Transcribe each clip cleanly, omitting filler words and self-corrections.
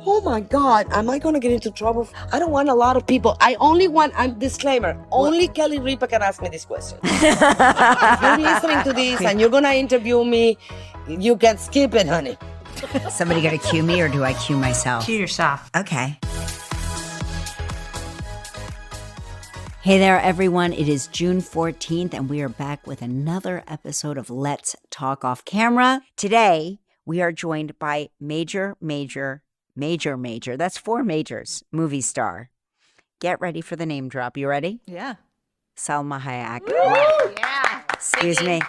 Oh my God, am I gonna get into trouble? I don't want a lot of people. I only want, disclaimer, only Kelly Ripa can ask me this question. If you're listening to this and you're gonna interview me, you can skip it, honey. Somebody got to cue me, or do I cue myself? Cue yourself. Okay. Hey there, everyone. It is June 14th, and we are back with another episode of Let's Talk Off Camera. Today, we are joined by major, that's 4 majors, movie star. Get ready for the name drop. You ready? Yeah. Salma Hayek. Yeah. Excuse me.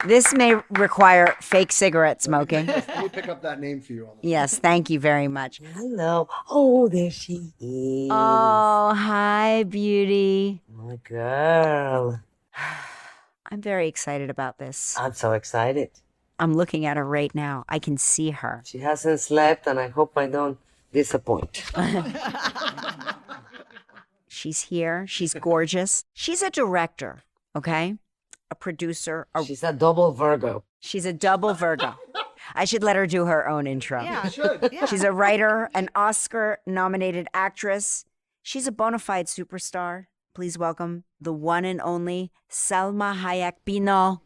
This may require fake cigarette smoking. Let me pick up that name for you. Yes, thank you very much. Hello. Oh, there she is. Oh, hi, beauty. My girl. I'm very excited about this. I'm so excited. I'm looking at her right now. I can see her. She hasn't slept, and I hope I don't disappoint. She's here. She's gorgeous. She's a director, okay? A producer. She's a double Virgo. She's a double Virgo. I should let her do her own intro. Yeah. You should. Yeah. She's a writer, an Oscar-nominated actress. She's a bona fide superstar. Please welcome the one and only Salma Hayek Pinault.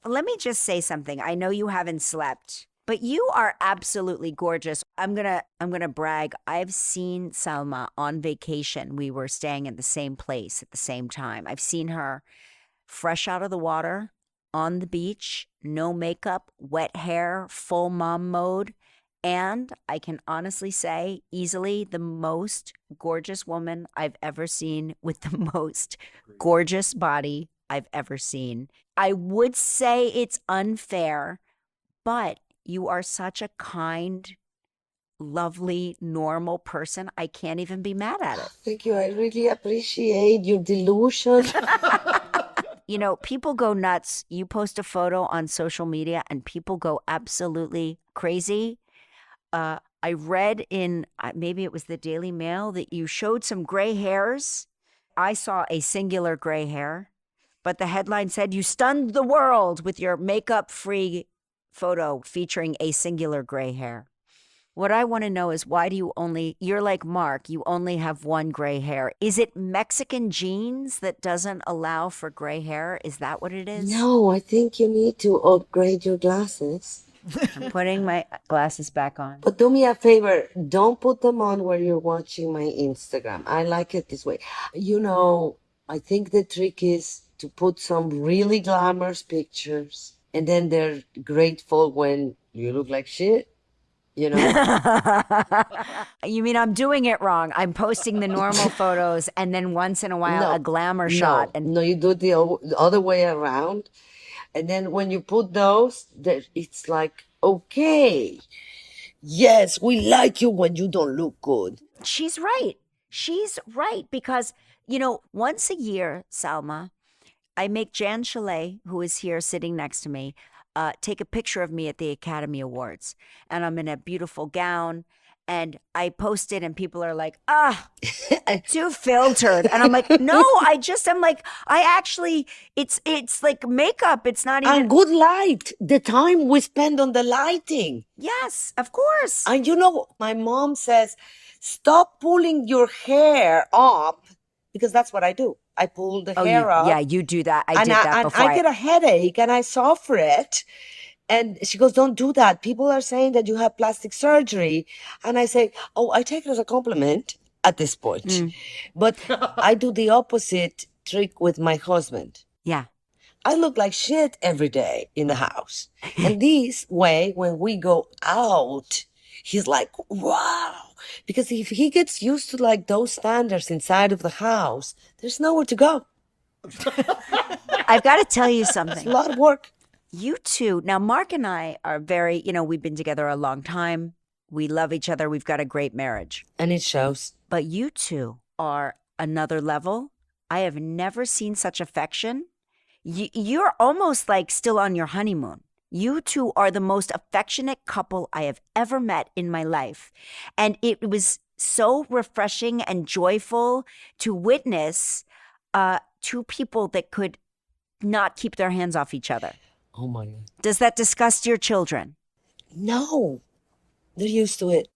Let me just say something. I know you haven't slept, but you are absolutely gorgeous. I'm gonna brag. I've seen Salma on vacation. We were staying in the same place at the same time. I've seen her fresh out of the water, on the beach, no makeup, wet hair, full mom mode. And I can honestly say, easily the most gorgeous woman I've ever seen with the most gorgeous body I've ever seen. I would say it's unfair, but you are such a kind, lovely, normal person. I can't even be mad at it. Thank you. I really appreciate your delusion. You know, people go nuts. You post a photo on social media and people go absolutely crazy. I read in, maybe it was the Daily Mail, that you showed some gray hairs. I saw a singular gray hair, but the headline said you stunned the world with your makeup-free photo featuring a singular gray hair. What I want to know is, why do you're like Mark, you only have one gray hair. Is it Mexican genes that doesn't allow for gray hair? Is that what it is? No, I think you need to upgrade your glasses. I'm putting my glasses back on. But do me a favor, don't put them on where you're watching my Instagram. I like it this way. You know, I think the trick is to put some really glamorous pictures, and then they're grateful when you look like shit. You know? You mean I'm doing it wrong? I'm posting the normal photos and then once in a while a glamour shot. No, you do it the other way around. And then when you put those, it's like, okay, yes, we like you when you don't look good. She's right. She's right. Because, you know, once a year, Salma, I make Jan Chalet, who is here sitting next to me, take a picture of me at the Academy Awards. And I'm in a beautiful gown. And I post it and people are like, too filtered. And I'm like, no, it's like makeup. It's not even. And good light. The time we spend on the lighting. Yes, of course. And you know, my mom says, stop pulling your hair up, because that's what I do. I pull the hair up. Yeah, you do that. I did that before. I get a headache and I suffer it. And she goes, don't do that. People are saying that you have plastic surgery. And I say, oh, I take it as a compliment at this point. But I do the opposite trick with my husband. Yeah. I look like shit every day in the house. And this way, when we go out, he's like, wow. Because if he gets used to like those standards inside of the house, there's nowhere to go. I've got to tell you something. It's a lot of work. You two, now Mark and I are very, we've been together a long time. We love each other. We've got a great marriage. And it shows. But you two are another level. I have never seen such affection. You're almost like still on your honeymoon. You two are the most affectionate couple I have ever met in my life. And it was so refreshing and joyful to witness two people that could not keep their hands off each other. Oh my God. Does that disgust your children? No, they're used to it.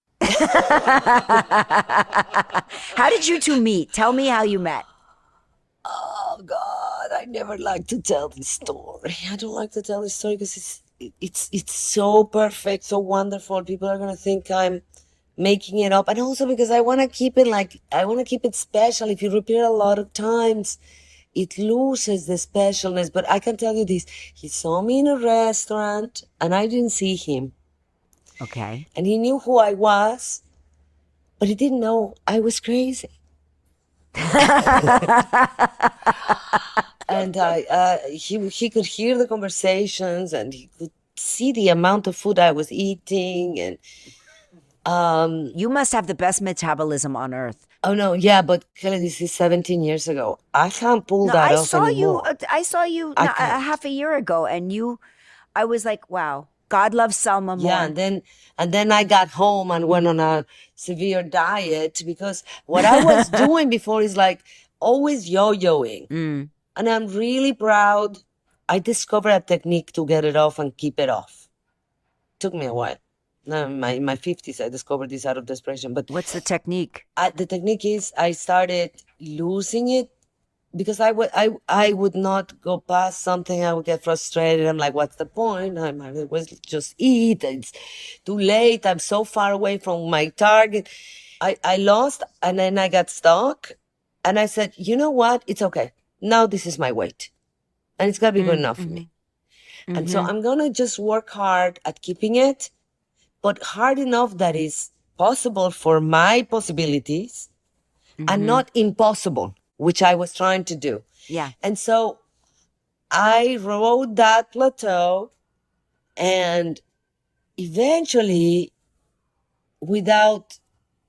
How did you two meet? Tell me how you met. Oh God, I never like to tell this story. I don't like to tell this story because it's so perfect, so wonderful. People are gonna think I'm making it up, and also because I want to keep it special. If you repeat it a lot of times, it loses the specialness. But I can tell you this: he saw me in a restaurant, and I didn't see him, Okay. and he knew who I was, but he didn't know I was crazy. And he could hear the conversations, and he could see the amount of food I was eating, and You must have the best metabolism on earth. oh no, yeah, but Kelly, this is 17 years ago. I can't pull No, that I off saw you. anymore. I saw you I not, a can't. half a year ago, and I was like, wow, God loves Selma Yeah, more. and then I got home and went on a severe diet because what I was doing before is like always yo-yoing. Mm. And I'm really proud. I discovered a technique to get it off and keep it off. Took me a while. Now in my 50s, I discovered this out of desperation. But What's the technique? the technique is I started losing it because I would not go past something. I would get frustrated. I'm like, what's the point? I might as well just eat. It's too late. I'm so far away from my target. I lost, and then I got stuck. And I said, you know what? It's okay. Now this is my weight. And it's got to be good enough for me. And so I'm going to just work hard at keeping it, but hard enough that is possible for my possibilities and not impossible, which I was trying to do. Yeah. And so I rode that plateau, and eventually, without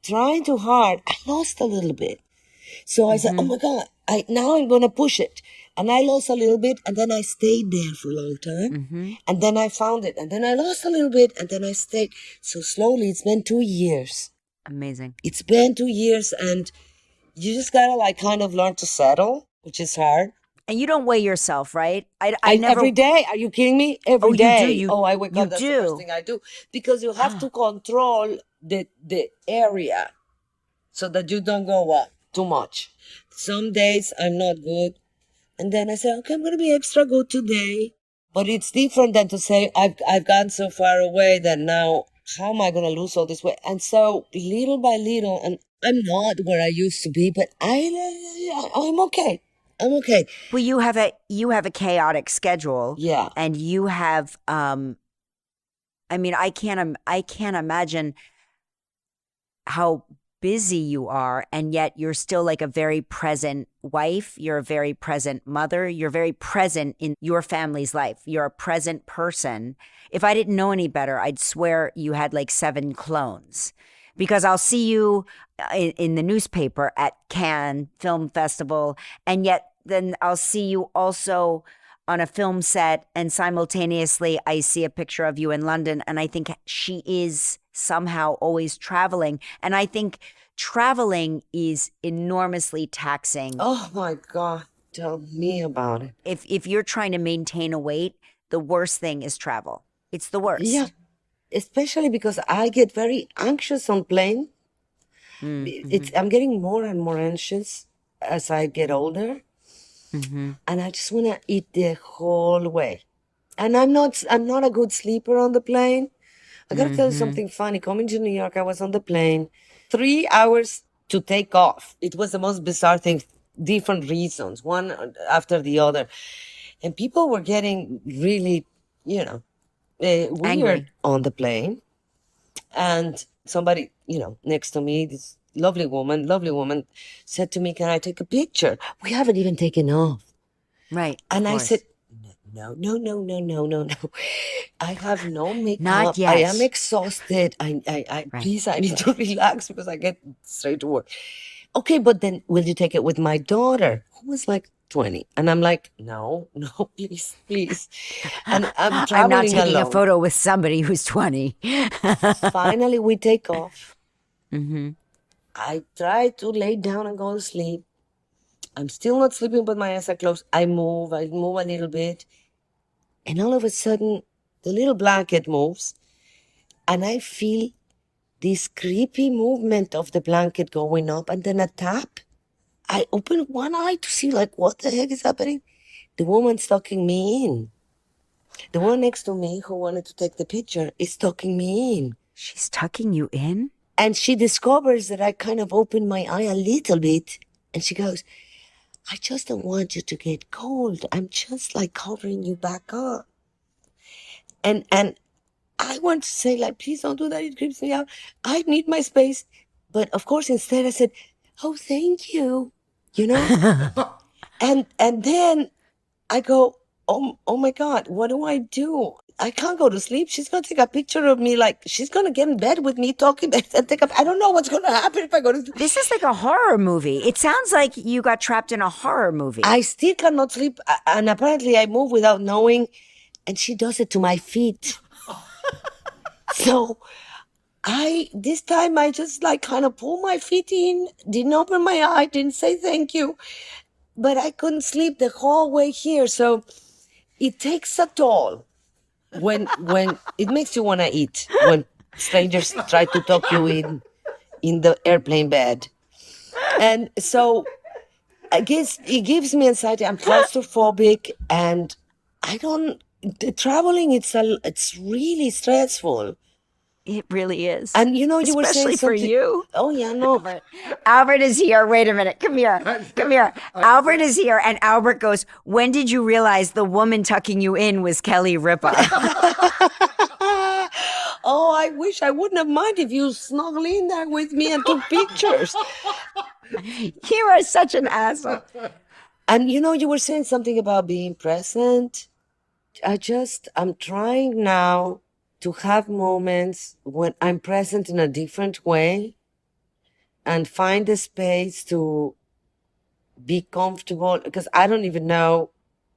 trying too hard, I lost a little bit. So I said, oh my God, now I'm going to push it. And I lost a little bit, and then I stayed there for a long time. And then I found it, and then I lost a little bit, and then I stayed. So slowly, it's been 2 years. Amazing. It's been 2 years, and you just gotta like kind of learn to settle, which is hard. And you don't weigh yourself, right? I never. Every day. Are you kidding me? Every Oh, you do. day. I wake you up. That's the first do. thing I do because you have to control the area so that you don't go up too much. Some days I'm not good, and then I say, okay, I'm gonna be extra good today. But it's different than to say I've gone so far away that now how am I gonna lose all this weight? And so little by little, and I'm not where I used to be, but I'm okay. I'm okay. Well, you have a chaotic schedule. Yeah. And you have I mean, I can't imagine how busy you are, and yet you're still like a very present wife. You're a very present mother. You're very present in your family's life. You're a present person. If I didn't know any better, I'd swear you had like 7 clones, because I'll see you in the newspaper at Cannes Film Festival, and yet then I'll see you also on a film set, and simultaneously I see a picture of you in London, and I think she is somehow always traveling. And I think traveling is enormously taxing. Oh my God. Tell me about it. If you're trying to maintain a weight, the worst thing is travel. It's the worst. Yeah. Especially because I get very anxious on plane. I'm getting more and more anxious as I get older. And I just want to eat the whole way. And I'm not a good sleeper on the plane. I gotta tell you something funny. Coming to New York, I was on the plane 3 hours to take off. It was the most bizarre thing, different reasons, one after the other. And people were getting really, weird Angry. on the plane. And somebody, next to me, this lovely woman said to me, can I take a picture? We haven't even taken off. Right. And of I course. said, no. I have no makeup. Not yet. I am exhausted. Please, I need to relax because I get straight to work. Okay, but then will you take it with my daughter, who was like 20? And I'm like, no, please. And I'm traveling I'm not taking alone. a photo with somebody who's 20. Finally, we take off. I try to lay down and go to sleep. I'm still not sleeping, but my eyes are closed. I move a little bit. And all of a sudden, the little blanket moves, and I feel this creepy movement of the blanket going up, and then a tap. I open one eye to see, like, what the heck is happening? The woman's tucking me in. The one next to me who wanted to take the picture is tucking me in. She's tucking you in? And she discovers that I kind of opened my eye a little bit. And she goes, I just don't want you to get cold. I'm just like covering you back up. And I want to say, like, please don't do that. It creeps me out. I need my space. But of course, instead I said, oh, thank you. You know? and then I go, oh my God, what do I do? I can't go to sleep. She's going to take a picture of me. Like, she's going to get in bed with me talking and take I don't know what's going to happen if I go to sleep. This is like a horror movie. It sounds like you got trapped in a horror movie. I still cannot sleep. And apparently I move without knowing. And she does it to my feet. So this time I just like kind of pulled my feet in, didn't open my eye, didn't say thank you. But I couldn't sleep the whole way here. So it takes a toll when it makes you want to eat when strangers try to talk you in the airplane bed. And so I guess it gives me anxiety. I'm claustrophobic, and the traveling, it's really stressful. It really is. And you know, you were saying Especially for something. you. Oh yeah, no. Albert is here. Wait a minute. Come here. Come here. Albert is here. And Albert goes, when did you realize the woman tucking you in was Kelly Ripa? Oh, I wish I wouldn't have minded if you snuggled in there with me and took pictures. You are such an asshole. And you know, you were saying something about being present. I'm trying now to have moments when I'm present in a different way and find a space to be comfortable, because I don't even know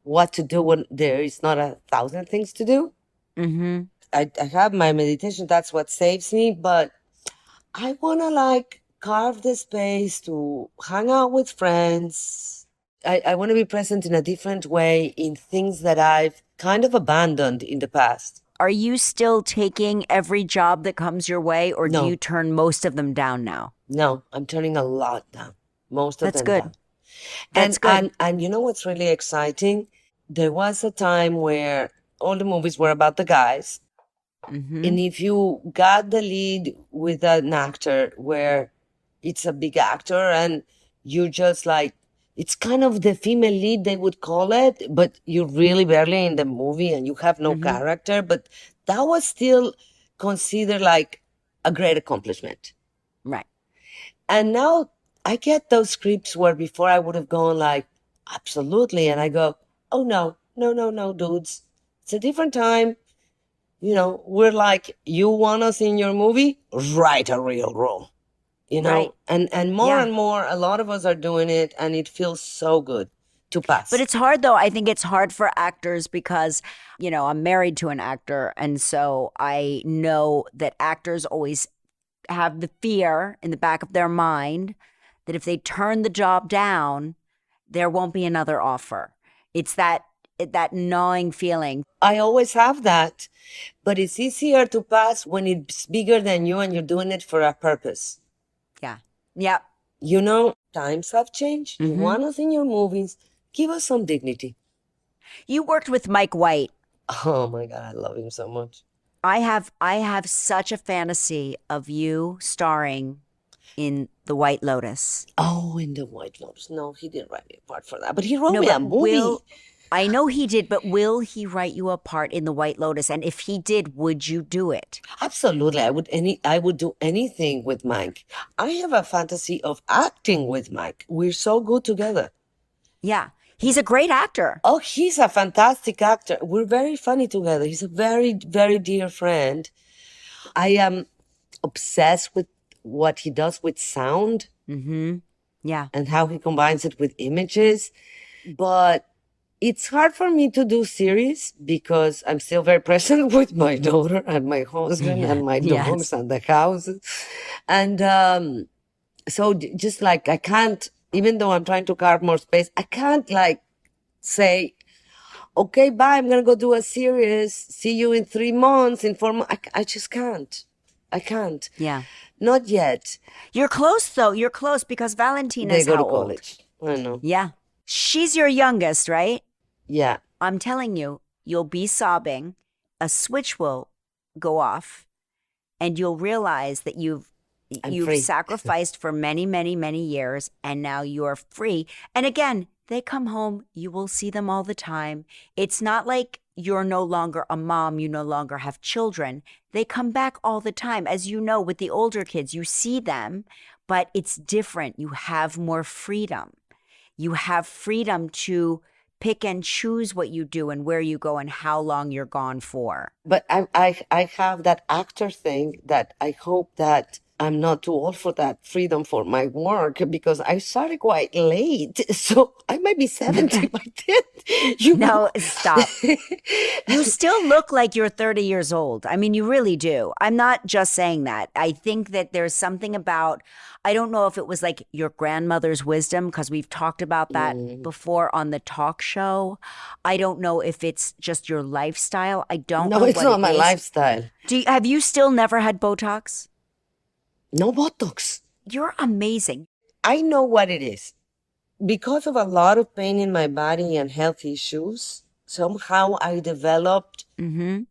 what to do when there is not 1,000 things to do. Mm-hmm. I have my meditation, that's what saves me, but I want to like carve the space to hang out with friends. I want to be present in a different way in things that I've kind of abandoned in the past. Are you still taking every job that comes your way, or No. do you turn most of them down now? No, I'm turning a lot down. Most of That's them good. down. That's good. And you know what's really exciting? There was a time where all the movies were about the guys. Mm-hmm. And if you got the lead with an actor where it's a big actor and you're just like, it's kind of the female lead, they would call it, but you're really barely in the movie and you have no character. But that was still considered like a great accomplishment. Right. And now I get those scripts where before I would have gone like, absolutely. And I go, oh, no, dudes. It's a different time. You know, we're like, you want us in your movie? Write a real role. You know, Right. and more Yeah. and more, a lot of us are doing it, and it feels so good to pass. But it's hard, though. I think it's hard for actors because, you know, I'm married to an actor. And so I know that actors always have the fear in the back of their mind that if they turn the job down, there won't be another offer. It's that gnawing feeling. I always have that, but it's easier to pass when it's bigger than you and you're doing it for a purpose. Yeah. Yeah. You know, times have changed. You want us in your movies. Give us some dignity. You worked with Mike White. Oh my God, I love him so much. I have such a fantasy of you starring in The White Lotus. Oh, in The White Lotus. No, he didn't write me a part for that, but he wrote No, me but a movie. I know he did, but will he write you a part in The White Lotus? And if he did, would you do it? Absolutely. I would do anything with Mike. I have a fantasy of acting with Mike. We're so good together. Yeah. He's a great actor. Oh, he's a fantastic actor. We're very funny together. He's a very, very dear friend. I am obsessed with what he does with sound. Mm-hmm. Yeah. And how he combines it with images. But it's hard for me to do series because I'm still very present with my daughter and my husband and my dogs and the house. And so just like I can't, even though I'm trying to carve more space, I can't like say, okay, bye, I'm gonna go do a series. See you in 3 months, in 4 months. I just can't. I can't. Yeah. Not yet. You're close, though. You're close because They Valentina's go how to old? college. I know. Yeah. She's your youngest, right? Yeah. I'm telling you, you'll be sobbing. A switch will go off, and you'll realize that I'm you've free. sacrificed for many, many, many years, and now you're free. And again, they come home, you will see them all the time. It's not like you're no longer a mom, you no longer have children. They come back all the time. As you know, with the older kids, you see them, but it's different. You have more freedom. You have freedom to pick and choose what you do and where you go and how long you're gone for. But I have that actor thing that I hope that I'm not too old for that freedom for my work because I started quite late. So I might be 70 by then. You No, know? stop. You still look like you're 30 years old. I mean, you really do. I'm not just saying that. I think that there's something about, I don't know if it was like your grandmother's wisdom, because we've talked about that before on the talk show. I don't know if it's just your lifestyle. I don't No, know it's what not it my is. lifestyle. Have you still never had Botox? No Botox. You're amazing. I know what it is. Because of a lot of pain in my body and health issues, somehow I developed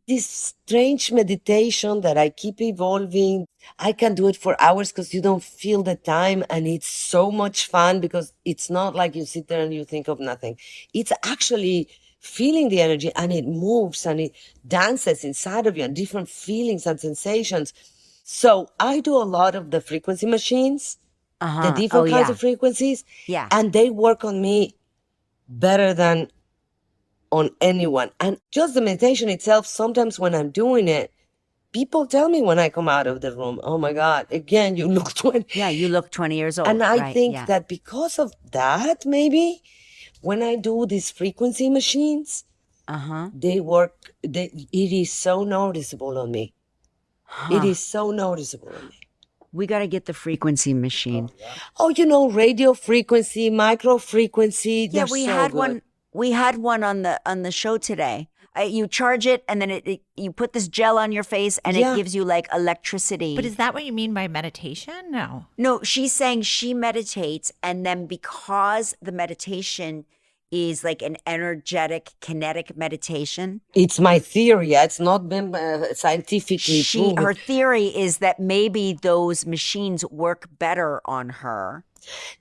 this strange meditation that I keep evolving. I can do it for hours because you don't feel the time, and it's so much fun because it's not like you sit there and you think of nothing. It's actually feeling the energy, and it moves and it dances inside of you, and different feelings and sensations. So I do a lot of the frequency machines, the different kinds of frequencies, Yeah. and they work on me better than on anyone. And just the meditation itself, sometimes when I'm doing it, people tell me when I come out of the room, oh my God, again, you look 20. Yeah, you look 20 years old. And I right? think Yeah. that because of that, maybe when I do these frequency machines, they work, it is so noticeable on me. It is so noticeable on me. We got to get the frequency machine. Oh, you know, radio frequency, micro frequency. Yeah, They're we so had good. one. We had one on the show today. You charge it, and then you put this gel on your face, and Yeah. it gives you like electricity. But is that what you mean by meditation? No. No, she's saying she meditates, and then because the meditation is like an energetic, kinetic meditation, It's my theory. It's not been scientifically proven. her theory is that maybe those machines work better on her.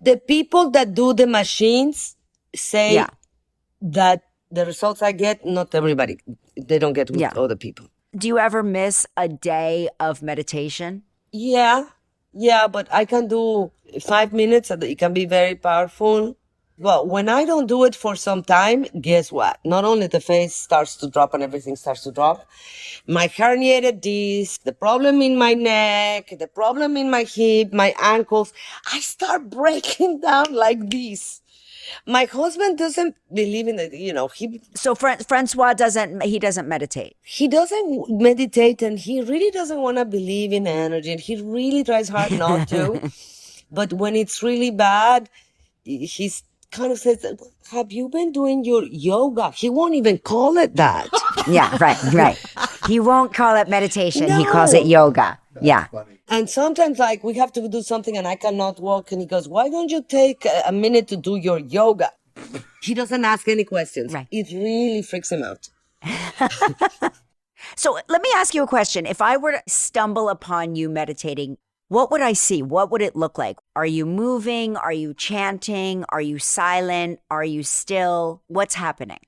The people that do the machines say Yeah. that the results I get, not everybody, they don't get with Yeah. other people. Do you ever miss a day of meditation? Yeah, but I can do 5 minutes and it can be very powerful. Well, when I don't do it for some time, guess what? Not only the face starts to drop and everything starts to drop, my herniated disc, the problem in my neck, the problem in my hip, my ankles, I start breaking down like this. My husband doesn't believe in it, So Francois doesn't meditate. he doesn't meditate, and he really doesn't want to believe in energy, and he really tries hard not to. But when it's really bad, he's kind of says, have you been doing your yoga? He won't even call it that. Yeah, right. He won't call it meditation. He calls it No. yoga. Yeah. And sometimes, like, we have to do something and I cannot walk, and he goes, why don't you take a minute to do your yoga? He doesn't ask any questions. Right. It really freaks him out. So let me ask you a question. If I were to stumble upon you meditating, what would I see? What would it look like? Are you moving? Are you chanting? Are you silent? Are you still? What's happening?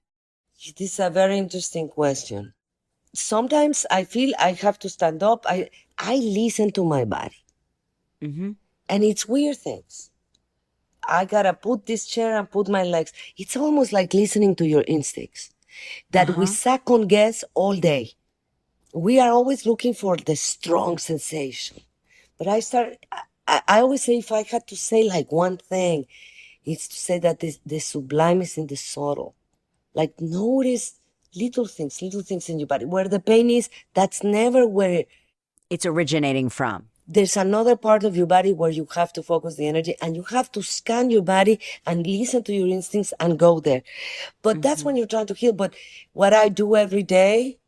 This is a very interesting question. Sometimes I feel I have to stand up. I listen to my body. Mm-hmm. And it's weird things. I gotta put this chair and put my legs. It's almost like listening to your instincts that we second guess all day. We are always looking for the strong sensation. But I always say, if I had to say like one thing, it's to say that the sublime is in the subtle. Like, notice little things in your body. Where the pain is, that's never where It's originating from. there's another part of your body where you have to focus the energy, and you have to scan your body and listen to your instincts and go there. But that's when you're trying to heal. But what I do every day,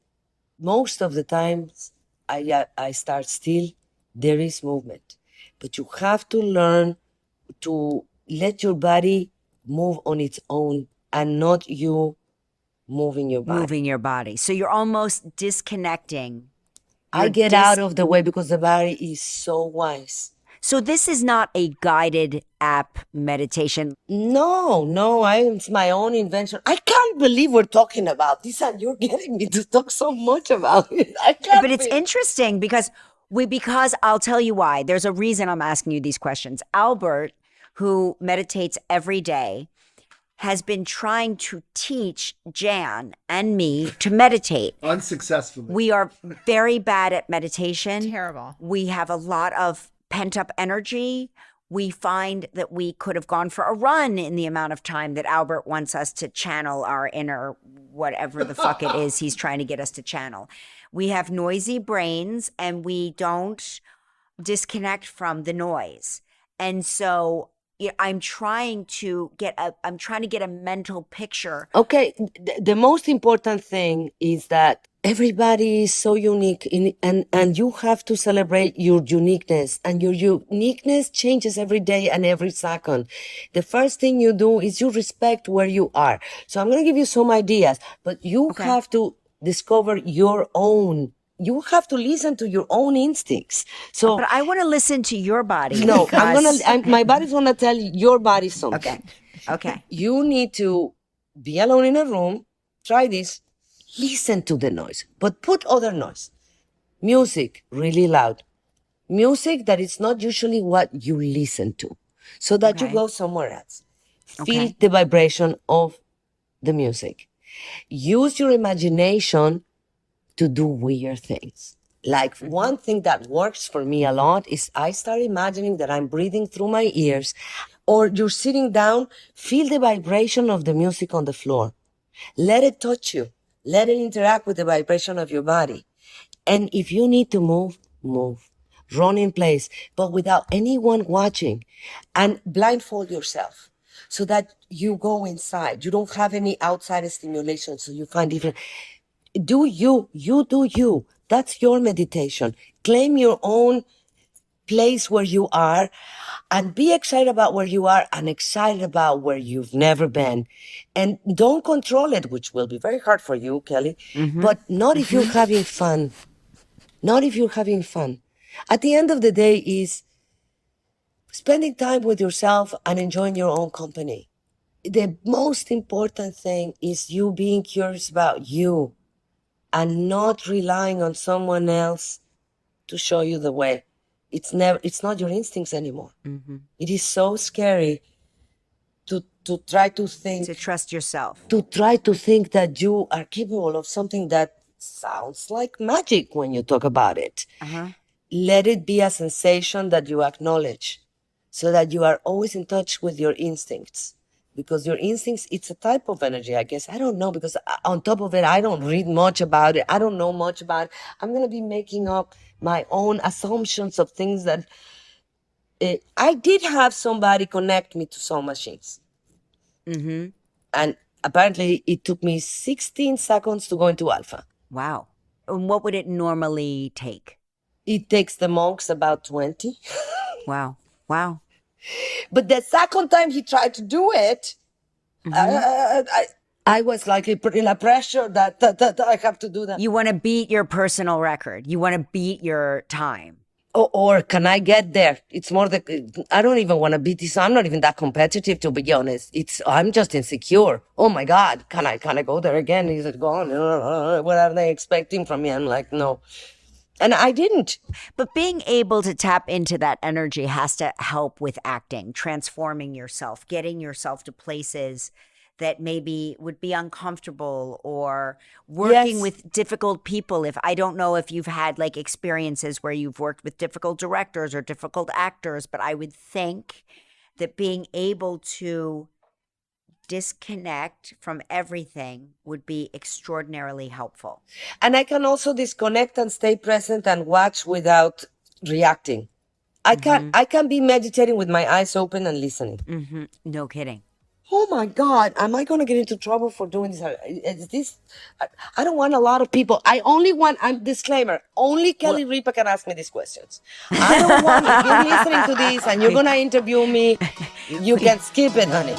most of the times, I start still. There is movement, but you have to learn to let your body move on its own and not you moving your body. Moving your body. So you're almost disconnecting. I You're get out of the way because the body is so wise. So this is not a guided app meditation. No, it's my own invention. I can't believe we're talking about this and you're getting me to talk so much about it. I can't But it's be- interesting because I'll tell you why. There's a reason I'm asking you these questions. Albert, who meditates every day, has been trying to teach Jan and me to meditate. Unsuccessfully. We are very bad at meditation. Terrible. We have a lot of pent up energy. We find that we could have gone for a run in the amount of time that Albert wants us to channel our inner whatever the fuck it is he's trying to get us to channel. We have noisy brains and we don't disconnect from the noise. And so I'm trying to get a mental picture. Okay, the most important thing is that everybody is so unique and you have to celebrate your uniqueness, and your uniqueness changes every day and every second. The first thing you do is you respect where you are. So I'm going to give you some ideas, but you have to discover your own. You have to listen to your own instincts. So But I want to listen to your body. no, because- my body's going to tell your body something. Okay. You need to be alone in a room. Try this. Listen to the noise, but put other noise. Music really loud. Music that is not usually what you listen to, so that you Okay. go somewhere else. Feel Okay. the vibration of the music. Use your imagination to do weird things. Like one thing that works for me a lot is I start imagining that I'm breathing through my ears, or you're sitting down, feel the vibration of the music on the floor. Let it touch you. Let it interact with the vibration of your body. And if you need to move, move. Run in place, but without anyone watching. And blindfold yourself so that you go inside. You don't have any outside stimulation, so you find different. Do you do you. That's your meditation. Claim your own place where you are and be excited about where you are and excited about where you've never been. And don't control it, which will be very hard for you, Kelly, but not if you're having fun. Not if you're having fun. At the end of the day is spending time with yourself and enjoying your own company. The most important thing is you being curious about you and not relying on someone else to show you the way. It's not your instincts anymore. It is so scary to try to think, To trust yourself. to try to think that you are capable of something that sounds like magic when you talk about it. Let it be a sensation that you acknowledge, so that you are always in touch with your instincts. Because your instincts, it's a type of energy, I guess. I don't know, because on top of it, I don't read much about it. I don't know much about it. I'm going to be making up my own assumptions of things that I did have somebody connect me to some machines. And apparently it took me 16 seconds to go into alpha. Wow. And what would it normally take? It takes the monks about 20. Wow. Wow. But the second time he tried to do it, I was like in a pressure that I have to do that. You want to beat your personal record. You want to beat your time. Or can I get there? It's more I don't even want to beat this. I'm not even that competitive, to be honest. I'm just insecure. Oh my God, can I go there again? Is it gone? What are they expecting from me? I'm like, no. And I didn't. But being able to tap into that energy has to help with acting, transforming yourself, getting yourself to places that maybe would be uncomfortable, or working Yes. with difficult people. If I don't know if you've had like experiences where you've worked with difficult directors or difficult actors, but I would think that being able to disconnect from everything would be extraordinarily helpful. And I can also disconnect and stay present and watch without reacting. I can be meditating with my eyes open and listening. No kidding. Oh my God, am I going to get into trouble for doing this? Is this, I don't want a lot of people. I only want, I'm disclaimer, only Kelly Ripa can ask me these questions. I don't want, if you're listening to this and you're going to interview me, you can skip it, honey.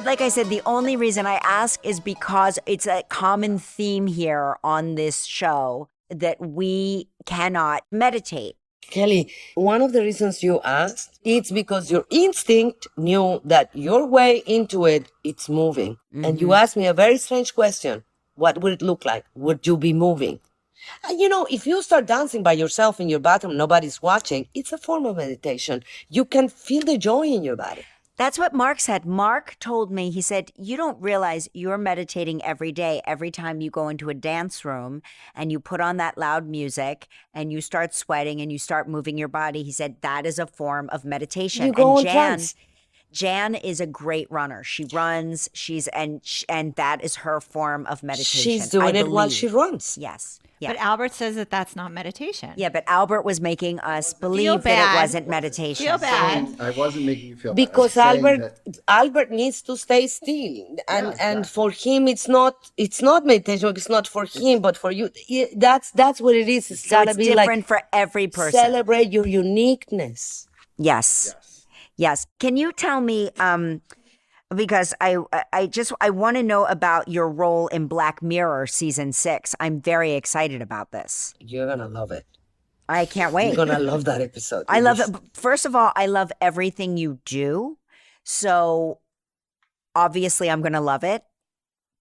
Like I said, the only reason I ask is because it's a common theme here on this show that we cannot meditate. Kelly, one of the reasons you asked, it's because your instinct knew that your way into it, it's moving. And you asked me a very strange question. What would it look like? Would you be moving? And if you start dancing by yourself in your bathroom, nobody's watching, it's a form of meditation. You can feel the joy in your body. That's what Mark said. Mark told me, he said, you don't realize you're meditating every day. Every time you go into a dance room and you put on that loud music and you start sweating and you start moving your body, he said, that is a form of meditation. You go and in trance. Jan is a great runner. She runs, and that is her form of meditation. She's doing it while she runs. Yes. Yeah. But Albert says that that's not meditation. Yeah, but Albert was making us believe that bad. it wasn't meditation. Feel bad. I wasn't making you feel bad. Because I was saying Albert needs to stay still, and for him it's not meditation. It's not for him, but for you. That's what it is. It's gotta It's be different like for every person. celebrate your uniqueness. Yes. Can you tell me, because I want to know about your role in Black Mirror season 6. I'm very excited about this. You're gonna love it. I can't wait. You're gonna love that episode. I love it. First of all, I love everything you do. So obviously I'm going to love it,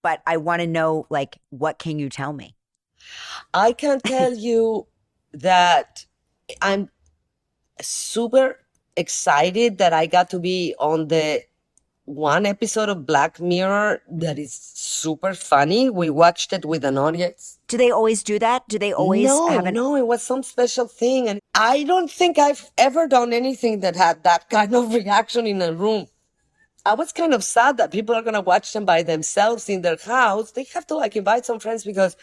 but I want to know, like, what can you tell me? I can tell you that I'm super excited that I got to be on the one episode of Black Mirror that is super funny. We watched it with an audience. Do they always do that? Do they always have No, it was some special thing. And I don't think I've ever done anything that had that kind of reaction in a room. I was kind of sad that people are going to watch them by themselves in their house. They have to invite some friends because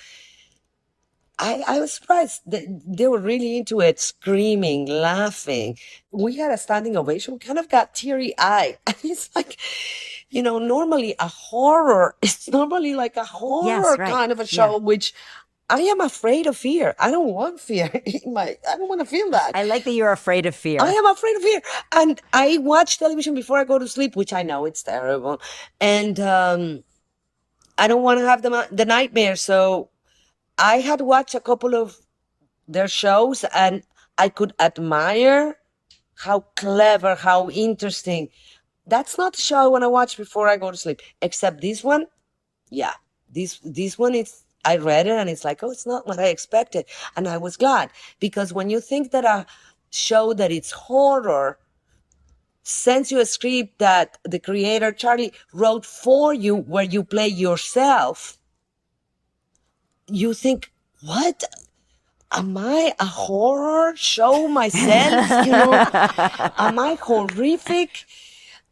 I was surprised that they were really into it, screaming, laughing. We had a standing ovation. We kind of got teary-eyed. And it's like, normally a horror, it's normally like a horror kind of a show, which I am afraid of fear. I don't want fear. I don't want to feel that. I like that you're afraid of fear. I am afraid of fear. And I watch television before I go to sleep, which I know it's terrible. And I don't want to have the nightmare. So I had watched a couple of their shows and I could admire how clever, how interesting. That's not the show I want to watch before I go to sleep. Except this one. Yeah. This one is, I read it and it's like, oh, it's not what I expected. And I was glad because when you think that a show that it's horror sends you a script that the creator, Charlie, wrote for you where you play yourself, you think, what? Am I a horror show myself? Am I horrific?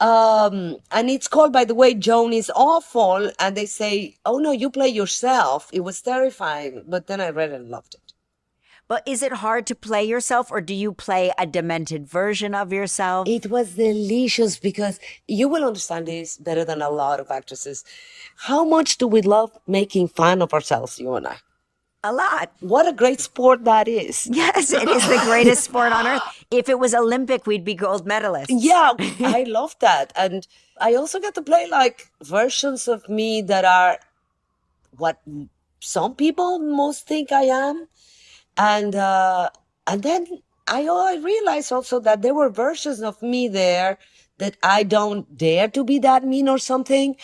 And it's called, by the way, Joan is Awful. And they say, oh no, you play yourself. It was terrifying. But then I read it and loved it. But is it hard to play yourself or do you play a demented version of yourself? It was delicious because you will understand this better than a lot of actresses. How much do we love making fun of ourselves, you and I? A lot. What a great sport that is. Yes, it is the greatest sport on earth. If it was Olympic, we'd be gold medalists. Yeah, I love that. And I also get to play versions of me that are what some people most think I am. And then I realized also that there were versions of me there that I don't dare to be that mean or something.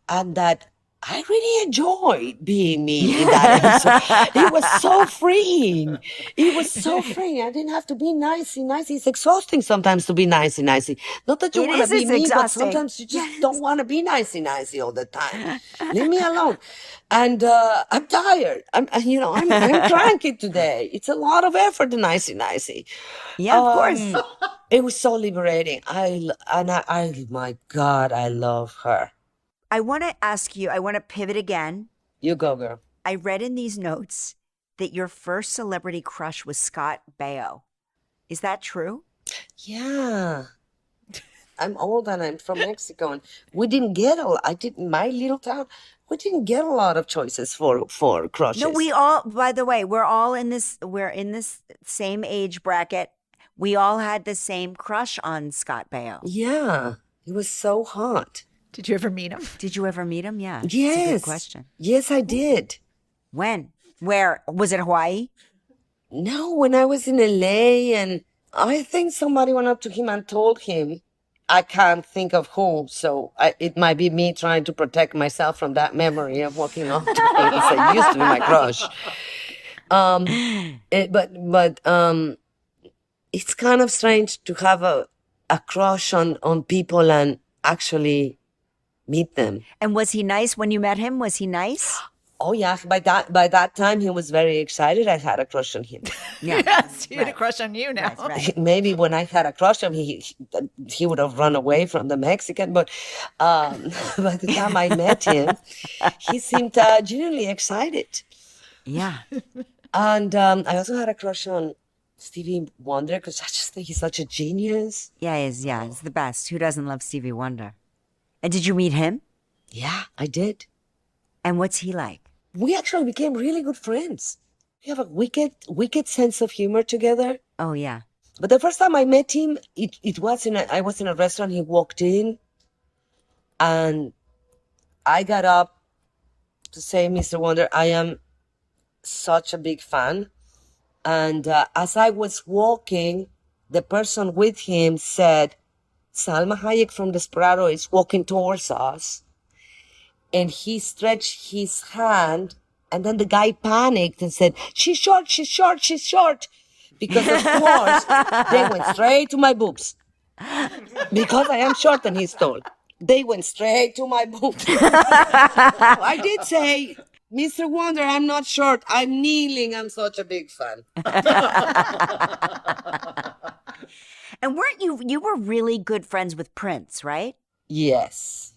And that I really enjoyed being me in that episode. It was so freeing. It was so freeing. I didn't have to be nicey. It's exhausting sometimes to be nicey. Not that you want to be mean, but sometimes you just don't want to be nicey all the time. Leave me alone. And I'm tired. I'm cranky today. It's a lot of effort, the nicey. Yeah, of course. It was so liberating. My God, I love her. I want to ask you, I want to pivot again. You go, girl. I read in these notes that your first celebrity crush was Scott Baio. Is that true? Yeah. I'm old and I'm from Mexico, and we didn't get I did my little town. We didn't get a lot of choices for crushes. No, we all, by the way, we're in this same age bracket. We all had the same crush on Scott Baio. Yeah, he was so hot. Did you ever meet him? Did you ever meet him? Yeah. It's a Yes. good question. Yes, I did. When? Where? Was it Hawaii? No, when I was in LA, and I think somebody went up to him and told him, I can't think of who, so it might be me trying to protect myself from that memory of walking up to him. He used to be my crush. But it's kind of strange to have a crush on people and actually meet them. And was he nice when you met him? Was he nice? Oh yeah, by that time he was very excited. I had a crush on him. Yeah. Yes, he had a crush on you now. Right. Maybe when I had a crush on him, he would have run away from the Mexican. But by the time I met him, he seemed genuinely excited. Yeah. And I also had a crush on Stevie Wonder because I just think he's such a genius. Yeah, he's the best. Who doesn't love Stevie Wonder? And did you meet him? Yeah, I did. And what's he like? We actually became really good friends. We have a wicked sense of humor together. Oh, yeah. But the first time I met him, I was in a restaurant. He walked in, and I got up to say, Mr. Wonder, I am such a big fan. And as I was walking, the person with him said, Salma Hayek from Desperado is walking towards us. And he stretched his hand, and then the guy panicked and said, she's short, she's short, she's short. Because of course, they went straight to my boobs. Because I am short and he's tall. They went straight to my boobs. I did say, Mr. Wonder, I'm not short. I'm kneeling. I'm such a big fan. And weren't you were really good friends with Prince, right? Yes.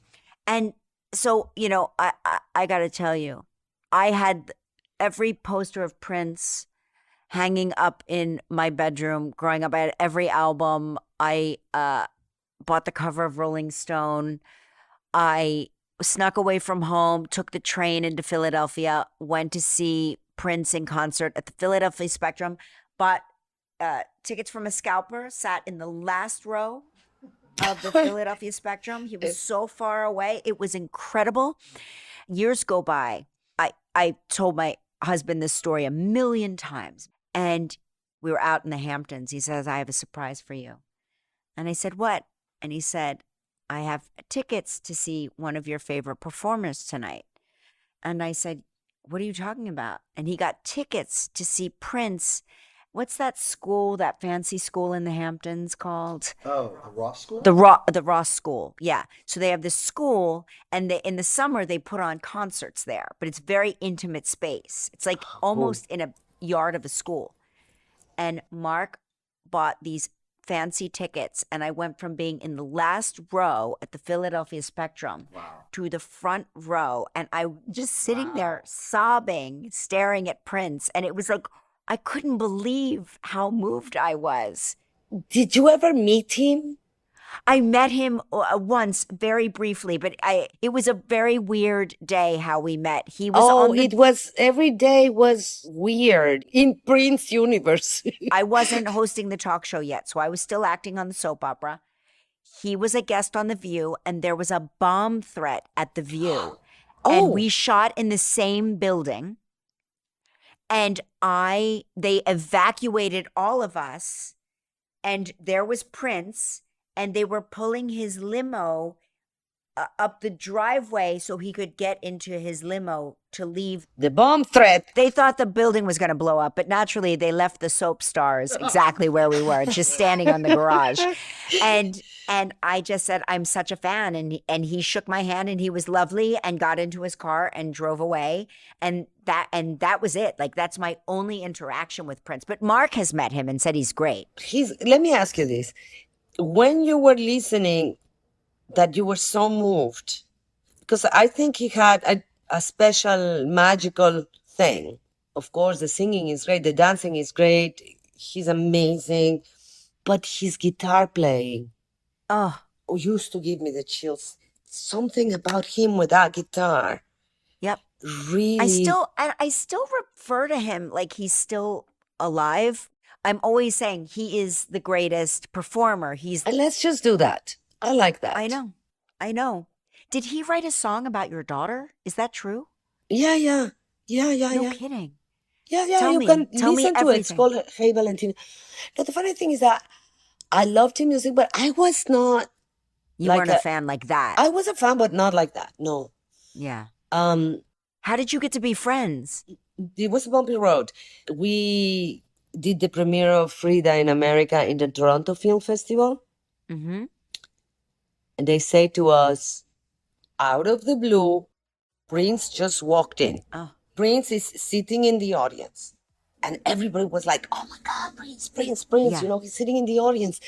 And so, I got to tell you, I had every poster of Prince hanging up in my bedroom growing up. I had every album. I bought the cover of Rolling Stone. I snuck away from home, took the train into Philadelphia, went to see Prince in concert at the Philadelphia Spectrum, bought tickets from a scalper, sat in the last row of the Philadelphia Spectrum. He was so far away. It was incredible. Years go by. I told my husband this story a million times, and we were out in the Hamptons. He says, I have a surprise for you. And I said, what? And he said, I have tickets to see one of your favorite performers tonight. And I said, what are you talking about? And he got tickets to see Prince. What's that school, that fancy school in the Hamptons called? Oh, the Ross School? The Ross School, yeah. So they have this school, and in the summer they put on concerts there, but it's very intimate space. It's like almost in a yard of a school. And Mark bought these fancy tickets, and I went from being in the last row at the Philadelphia Spectrum to the front row, and I just sitting there sobbing, staring at Prince, and it was like, I couldn't believe how moved I was. Did you ever meet him? I met him once, very briefly, but it was a very weird day how we met. He was every day was weird in Prince universe. I wasn't hosting the talk show yet, so I was still acting on the soap opera. He was a guest on The View, and there was a bomb threat at The View. And we shot in the same building. And they evacuated all of us, and there was Prince, and they were pulling his limo up the driveway so he could get into his limo to leave. The bomb threat. They thought the building was going to blow up, but naturally they left the soap stars exactly where we were, just standing on the garage. And I just said, I'm such a fan. And he shook my hand, and he was lovely, and got into his car and drove away. And that was it. Like, that's my only interaction with Prince. But Mark has met him and said he's great. Let me ask you this. When you were listening that you were so moved, because I think he had a special magical thing. Of course, the singing is great, the dancing is great, he's amazing, but his guitar playing Oh, used to give me the chills. Something about him with that guitar yep. really. I still refer to him like he's still alive. I'm always saying he is the greatest performer. And let's just do that. I like that. I know. Did he write a song about your daughter? Is that true? Yeah. No kidding. Yeah, Tell you me. can Tell me listen to it. It's everything. called Hey Valentina. Now, the funny thing is that I loved his music, but I was not You like weren't a fan like that. I was a fan, but not like that. No. Yeah. Um, How did you get to be friends? it was a bumpy road. We did the premiere of Frida in America in the Toronto Film Festival, Mm-hmm. and they say to us, out of the blue, Prince just walked in. Oh. Prince is sitting in the audience. And everybody was like, oh my God, Prince. Yeah. You know, he's sitting in the audience.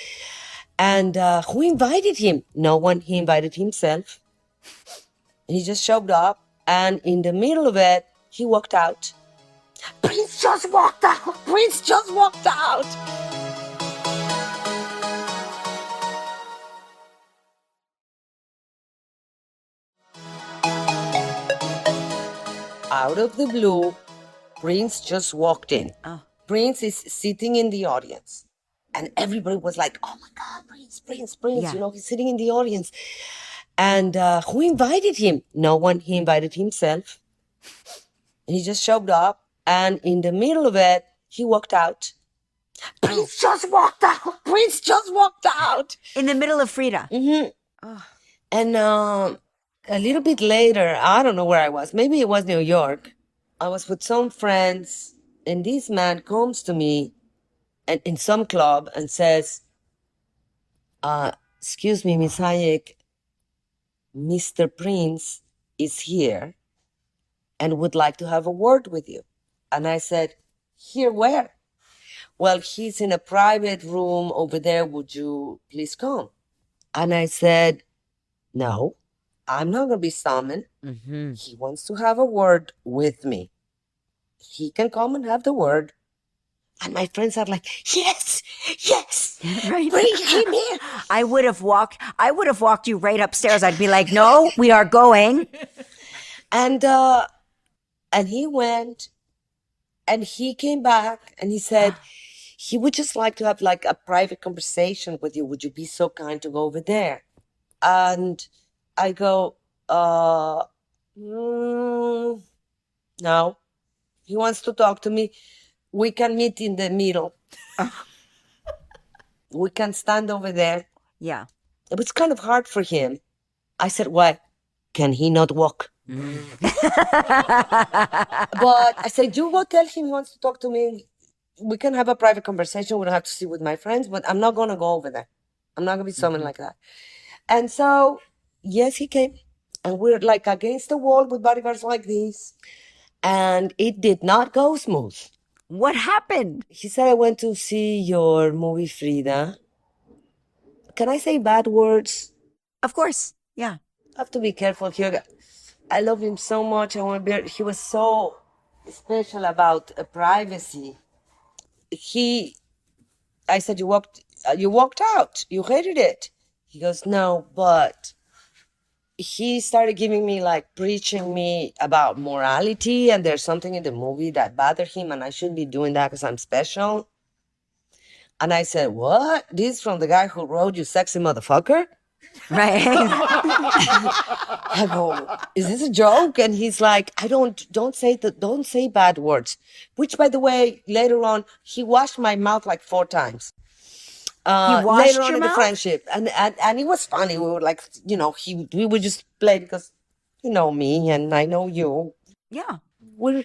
And who invited him? No one. He invited himself. He just showed up. And in the middle of it, he walked out. Prince just walked out. Prince just walked out. Out of the blue, Prince just walked in. Oh. Prince is sitting in the audience. And everybody was like, oh my God, Prince. Yeah. You know, he's sitting in the audience. And who invited him? No one. He invited himself. He just showed up. And in the middle of it, he walked out. Prince just walked out. Prince just walked out. In the middle of Frida. Mm-hmm. Oh. And a little bit later, I don't know where I was. Maybe it was New York. I was with some friends. And this man comes to me and in some club and says, excuse me, Miss Hayek, Mr. Prince is here and would like to have a word with you. And I said, here where? Well, he's in a private room over there. Would you please come? And I said, no, I'm not going to be summoned. Mm-hmm. He wants to have a word with me. He can come and have the word. And my friends are like, yes, Right. bring him in. I would have walked you right upstairs. I'd be like, no, we are going. And he went and he came back and he said he would just like to have like a private conversation with you. Would you be so kind to go over there? And I go, no. He wants to talk to me. We can meet in the middle. We can stand over there. Yeah. It was kind of hard for him. I said, why? Can he not walk? But I said, you go tell him he wants to talk to me. We can have a private conversation. We don't have to sit with my friends, but I'm not going to go over there. I'm not going to be someone like that. And so, yes, he came. And we're like against the wall with bodyguards like this. And it did not go smooth. What happened? He said, I went to see your movie, Frida. Can I say bad words? Of course. Yeah. I have to be careful here. I love him so much. He was so special about privacy. I said, you walked out. You hated it. He goes, no, but he started giving me like preaching me about morality. And there's something in the movie that bothered him. And I shouldn't be doing that because I'm special. And I said, what? This from the guy who wrote You Sexy Motherfucker? Right. I go, is this a joke? And he's like, don't say bad words. Which, by the way, later on, he washed my mouth like 4 times. He washed Later on your in the mouth? friendship. And it was funny. We were like, we would just play because you know me and I know you. Yeah. We're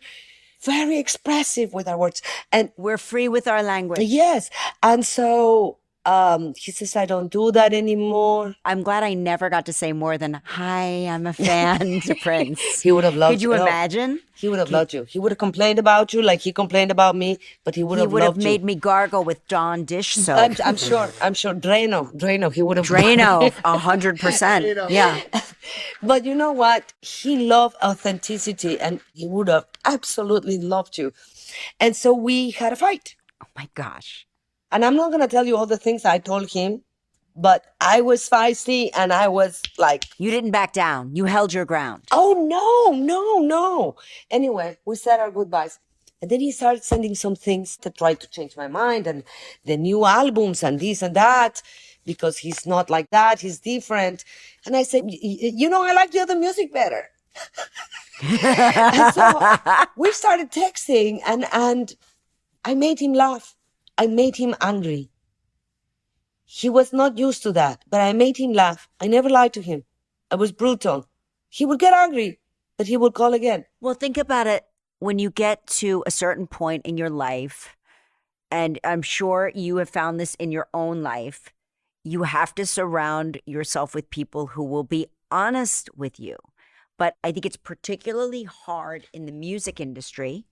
very expressive with our words. And We're free with our language. yes. And so He says, I don't do that anymore. I'm glad I never got to say more than, hi, I'm a fan to Prince. He would have loved Could you you. Oh, imagine? he would have loved you. He would have complained about you like he complained about me, but he would He have would have loved you. made me gargle with Dawn dish soap. I'm sure. Drano. He would have. Drano, 100%. Yeah. But you know what? He loved authenticity, and he would have absolutely loved you. And so we had a fight. Oh my gosh. And I'm not going to tell you all the things I told him, but I was feisty and I was like, You didn't back down. You held your ground. oh, no. Anyway, we said our goodbyes. And then he started sending some things to try to change my mind and the new albums and this and that, because he's not like that. He's different. And I said, you know, I like the other music better. And so we started texting and I made him laugh. I made him angry. He was not used to that, but I made him laugh. I never lied to him. I was brutal. He would get angry, but he would call again. Well, think about it. When you get to a certain point in your life, and I'm sure you have found this in your own life, you have to surround yourself with people who will be honest with you. But I think it's particularly hard in the music industry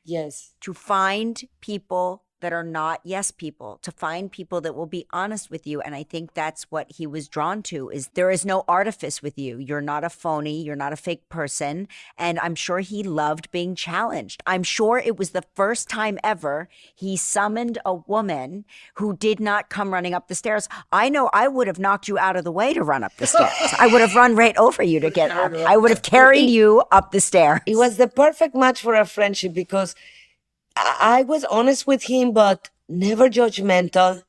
Yes. to find people that are not yes people, to find people that will be honest with you. And I think that's what he was drawn to, is there is no artifice with you. You're not a phony. You're not a fake person. And I'm sure he loved being challenged. I'm sure it was the first time ever he summoned a woman who did not come running up the stairs. I know I would have knocked you out of the way to run up the stairs. I would have run right over you to get up. I would have carried you up the stairs. It was the perfect match for a friendship because I was honest with him, but never judgmental.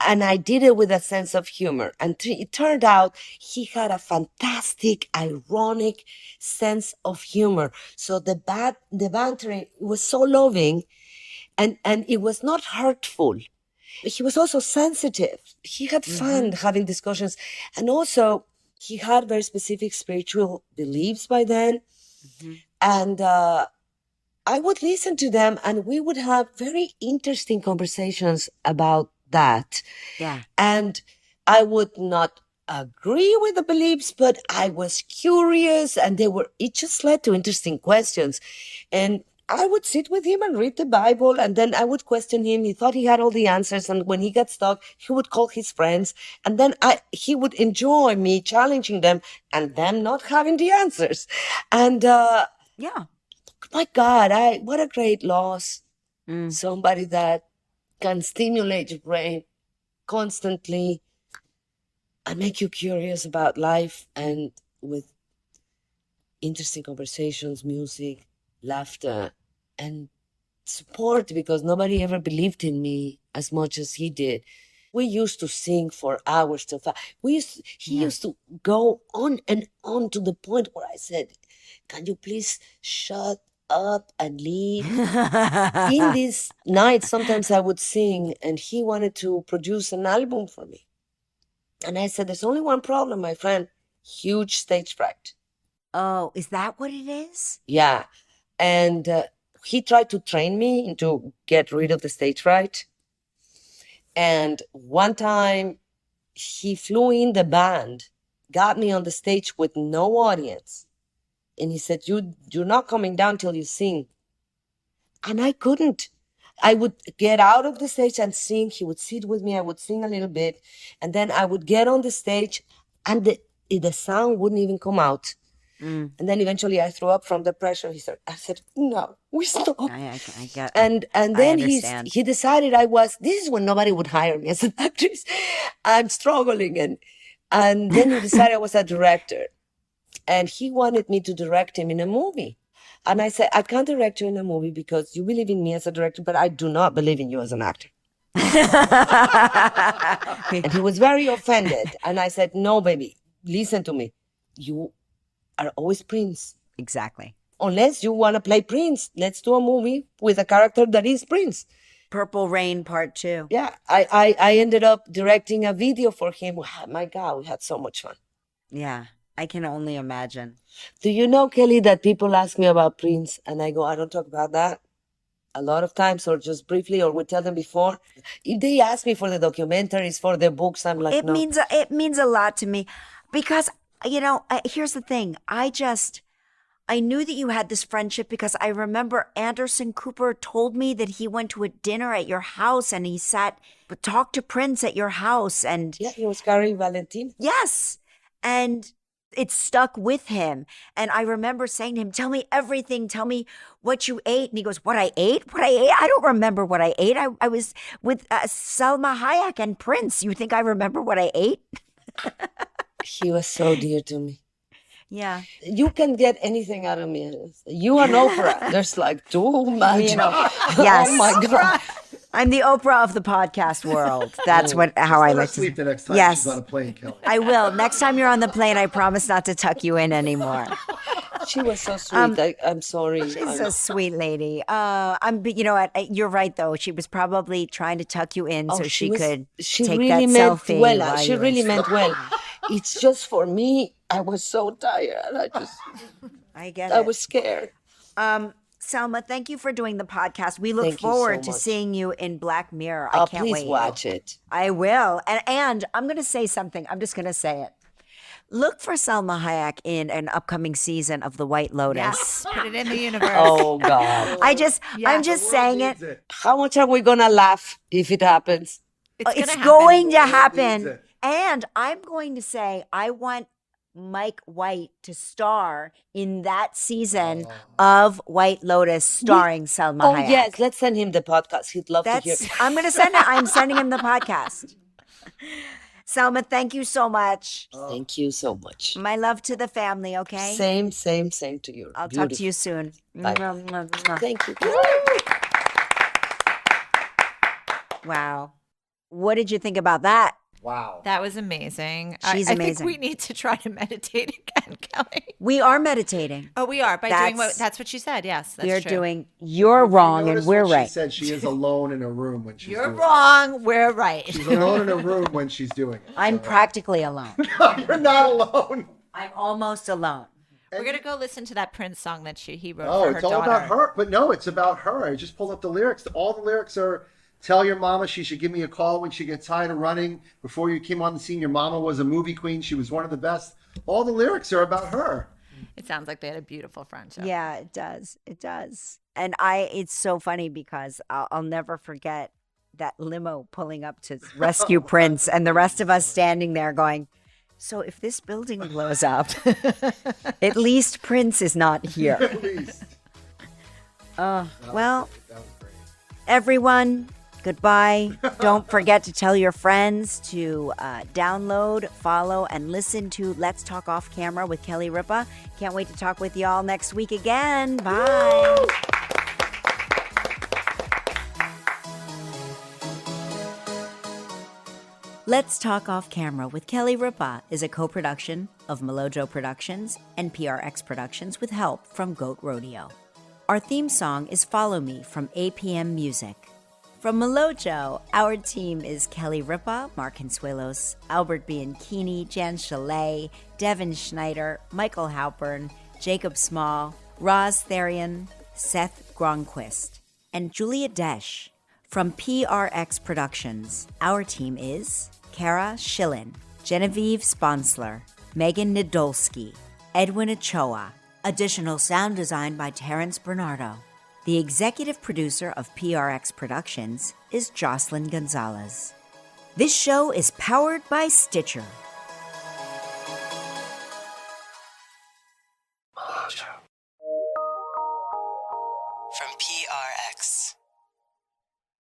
And I did it with a sense of humor. And it turned out he had a fantastic, ironic sense of humor. So the bantering was so loving and it was not hurtful. He was also sensitive. He had fun having discussions. And also he had very specific spiritual beliefs by then. And, I would listen to them and we would have very interesting conversations about that. Yeah. And I would not agree with the beliefs, but I was curious and it just led to interesting questions. And I would sit with him and read the Bible and then I would question him. He thought he had all the answers. And when he got stuck, he would call his friends and then he would enjoy me challenging them and them not having the answers. And, Yeah. my God, what a great loss. Somebody that can stimulate your brain constantly and make you curious about life and with interesting conversations, music, laughter, and support because nobody ever believed in me as much as he did. We used to sing for hours till 5. He used to go on and on to the point where I said, can you please shut up and leave? In these nights, sometimes I would sing and he wanted to produce an album for me. And I said, there's only one problem, my friend, huge stage fright. Oh, is that what it is? Yeah. And he tried to train me to get rid of the stage fright. And one time he flew in the band, got me on the stage with no audience. And he said, you're not coming down till you sing. And I couldn't. I would get out of the stage and sing. He would sit with me. I would sing a little bit. And then I would get on the stage and the sound wouldn't even come out. And then eventually I threw up from the pressure. I said, no, we stop. I get. And then understand. he decided this is when nobody would hire me as an actress. I'm struggling. And then he decided I was a director. And he wanted me to direct him in a movie. And I said, I can't direct you in a movie because you believe in me as a director, but I do not believe in you as an actor. And he was very offended. And I said, no, baby, listen to me. You are always Prince. Exactly. Unless you want to play Prince, let's do a movie with a character that is Prince. Purple Rain Part 2. Yeah, I ended up directing a video for him. My God, we had so much fun. Yeah, I can only imagine. Do you know, Kelly, that people ask me about Prince and I go, I don't talk about that? a lot of times, or just briefly, or we tell them before. If they ask me for the documentaries, for the books, I'm like, It no. means a lot to me because here's the thing. I knew that you had this friendship because I remember Anderson Cooper told me that he went to a dinner at your house and he talked to Prince at your house and Yeah, he was carrying Valentin. yes, and it stuck with him. And I remember saying to him, "Tell me everything. Tell me what you ate." And he goes, "What I ate? What I ate? I don't remember what I ate. I was with Salma Hayek and Prince. You think I remember what I ate?" He was so dear to me. Yeah. You can get anything out of me. You and Oprah. There's like too much. Yes. Oh my God. I'm the Oprah of the podcast world. That's how I Let her like to sleep the next time Yes. she's on a plane, Kelly. I will. Next time you're on the plane, I promise not to tuck you in anymore. She was so sweet. I'm sorry. She's a sweet lady. You know what? You're right, though. She was probably trying to tuck you in so she could take really that meant selfie. well. while She you were really meant well. It's just for me. I was so tired. I get I it. was scared. Selma, thank you for doing the podcast. We look Thank you so forward to much. seeing you in Black Mirror. I can't Please wait. watch it. I will. And I'm going to say something. I'm just going to say it. Look for Salma Hayek in an upcoming season of The White Lotus. Yes, put it in the universe. Oh God. I'm just saying it. How much are we gonna laugh if it happens? It's gonna going to Needs happen. it. And I'm going to say, I want Mike White to star in that season of White Lotus starring Salma Oh Hayek. yes, let's send him the podcast. He'd love to hear. I'm going to send it. I'm sending him the podcast. Selma, thank you so much. Thank you so much. My love to the family, okay? Same to you. I'll talk to you soon. Bye. Mwah, mwah, mwah. Thank you. Wow. What did you think about that? Wow. That was amazing. She's I amazing. think we need to try to meditate again, Kelly. We are meditating. Oh, we are by doing That's- that's what she said. Yes, that's We're true. doing, you're wrong and Notice we're what right. She said she is alone in a room when she's You're doing wrong. We're right. it. She's alone in a room when she's doing it. I'm practically alone. You're not alone. I'm almost alone. We're gonna go listen to that Prince song that he wrote Oh, for her it's all daughter. about her. But no, it's about her. I just pulled up the lyrics. All the lyrics are, tell your mama she should give me a call when she gets tired of running. Before you came on the scene, your mama was a movie queen. She was one of the best. All the lyrics are about her. It sounds like they had a beautiful friendship. Yeah, it does. It does. And it's so funny because I'll never forget that limo pulling up to rescue Prince and the rest of us standing there going, so if this building blows up, at least Prince is not here. At least. Well, That was great. everyone, goodbye. Don't forget to tell your friends to download, follow, and listen to Let's Talk Off Camera with Kelly Ripa. Can't wait to talk with y'all next week again. Bye. Let's Talk Off Camera with Kelly Ripa is a co-production of Melojo Productions and PRX Productions with help from Goat Rodeo. Our theme song is Follow Me from APM Music. From Melojo, our team is Kelly Ripa, Mark Consuelos, Albert Bianchini, Jan Chalet, Devin Schneider, Michael Halpern, Jacob Small, Roz Therian, Seth Gronquist, and Julia Desch. From PRX Productions, our team is Kara Schillen, Genevieve Sponsler, Megan Nadolski, Edwin Ochoa. Additional sound design by Terrence Bernardo. The executive producer of PRX Productions is Jocelyn Gonzalez. This show is powered by Stitcher.